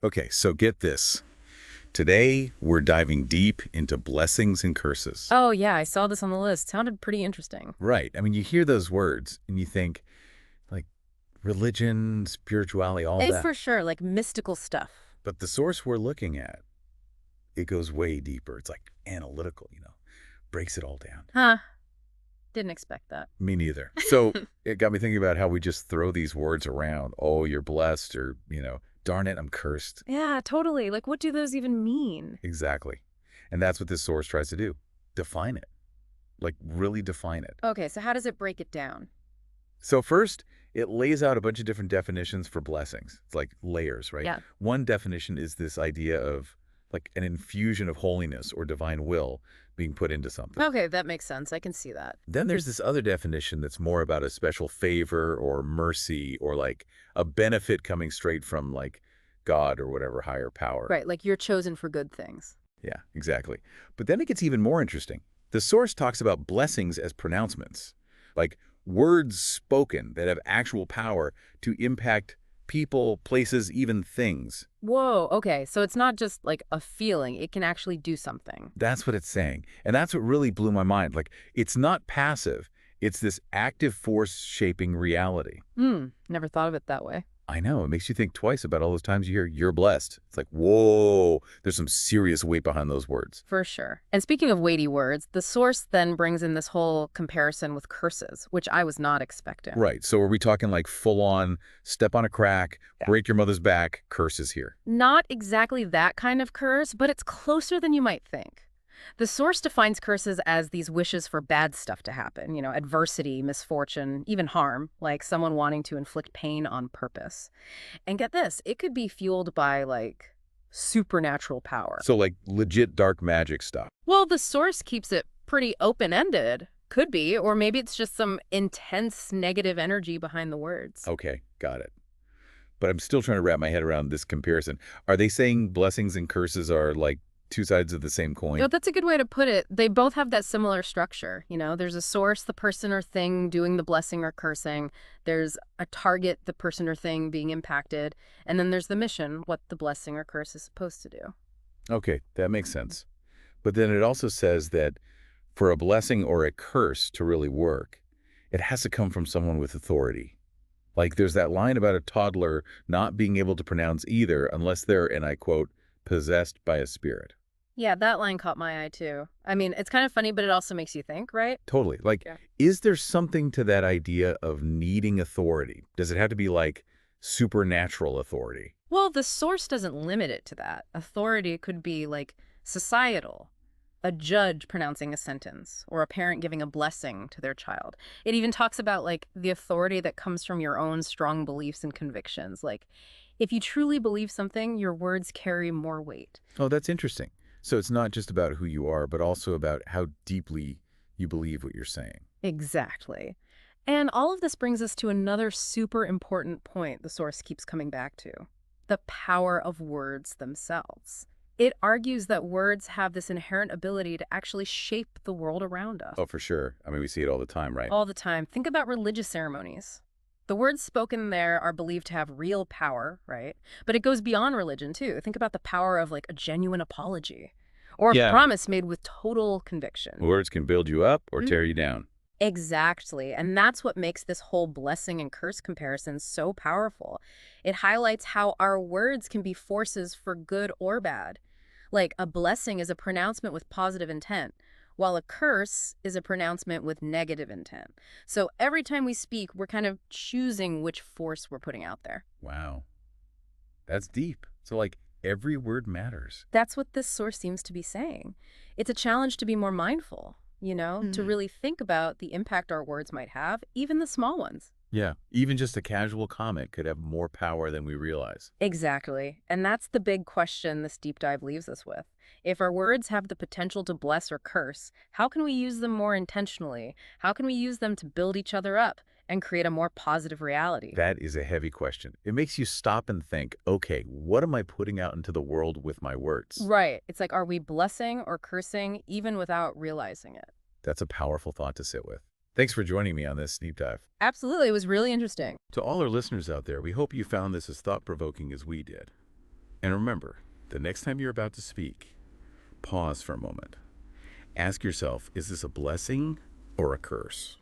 Okay, so get this. Today, we're diving deep into blessings and curses. Oh, yeah, I saw this on the list. Sounded pretty interesting. Right. I mean, you hear those words and you think, like, religion, spirituality, all It's that. for sure, like mystical stuff. But the source we're looking at, it goes way deeper. It's like analytical, breaks it all down. Huh. Didn't expect that. Me neither. So it got me thinking about how we just throw these words around. Oh, you're blessed, or, darn it, I'm cursed. Yeah, totally. Like, what do those even mean? Exactly. And that's what this source tries to do. Define it. Like, really define it. Okay, so how does it break it down? So first, it lays out a bunch of different definitions for blessings. It's like layers, right? Yeah. One definition is this idea of like an infusion of holiness or divine will being put into something. Okay, that makes sense. I can see that. Then there's this other definition that's more about a special favor or mercy or like a benefit coming straight from like God or whatever higher power. Right, like you're chosen for good things. Yeah, exactly. But then it gets even more interesting. The source talks about blessings as pronouncements, like words spoken that have actual power to impact people, places, even things. Whoa, okay, so it's not just like a feeling, it can actually do something. That's what it's saying. And that's what really blew my mind. Like, it's not passive. It's this active force shaping reality. Never thought of it that way. I know. It makes you think twice about all those times you hear, you're blessed. It's like, whoa, there's some serious weight behind those words. For sure. And speaking of weighty words, the source then brings in this whole comparison with curses, which I was not expecting. Right. So are we talking like full on step on a crack, break your mother's back, curses here? Not exactly that kind of curse, but it's closer than you might think. The source defines curses as these wishes for bad stuff to happen, adversity, misfortune, even harm, like someone wanting to inflict pain on purpose. And get this, it could be fueled by, like, supernatural power. So like legit dark magic stuff. Well, the source keeps it pretty open-ended. Could be, or maybe it's just some intense negative energy behind the words. Okay, got it. But I'm still trying to wrap my head around this comparison. Are they saying blessings and curses are like two sides of the same coin? No, that's a good way to put it. They both have that similar structure. There's a source, the person or thing doing the blessing or cursing. There's a target, the person or thing being impacted. And then there's the mission, what the blessing or curse is supposed to do. Okay, that makes sense. But then it also says that for a blessing or a curse to really work, it has to come from someone with authority. Like there's that line about a toddler not being able to pronounce either unless they're, and I quote, possessed by a spirit. Yeah, that line caught my eye too. I mean, it's kind of funny, but it also makes you think, right? Totally. Like, Yeah. is there something to that idea of needing authority? Does it have to be like supernatural authority? Well, the source doesn't limit it to that. Authority could be like societal, a judge pronouncing a sentence, or a parent giving a blessing to their child. It even talks about like the authority that comes from your own strong beliefs and convictions. Like, if you truly believe something, your words carry more weight. Oh, that's interesting. So it's not just about who you are, but also about how deeply you believe what you're saying. Exactly. And all of this brings us to another super important point the source keeps coming back to: the power of words themselves. It argues that words have this inherent ability to actually shape the world around us. Oh, for sure. I mean, we see it all the time, right? All the time. Think about religious ceremonies. The words spoken there are believed to have real power, right? But it goes beyond religion, too. Think about the power of, like, a genuine apology or a Yeah. promise made with total conviction. Words can build you up or tear you down. Exactly. And that's what makes this whole blessing and curse comparison so powerful. It highlights how our words can be forces for good or bad. Like, a blessing is a pronouncement with positive intent, while a curse is a pronouncement with negative intent. So every time we speak, we're kind of choosing which force we're putting out there. Wow. That's deep. So like every word matters. That's what this source seems to be saying. It's a challenge to be more mindful, to really think about the impact our words might have, even the small ones. Yeah. Even just a casual comment could have more power than we realize. Exactly. And that's the big question this deep dive leaves us with. If our words have the potential to bless or curse, how can we use them more intentionally? How can we use them to build each other up and create a more positive reality? That is a heavy question. It makes you stop and think, okay, what am I putting out into the world with my words? Right. It's like, are we blessing or cursing even without realizing it? That's a powerful thought to sit with. Thanks for joining me on this deep dive. Absolutely. It was really interesting. To all our listeners out there, we hope you found this as thought-provoking as we did. And remember, the next time you're about to speak, pause for a moment. Ask yourself, is this a blessing or a curse?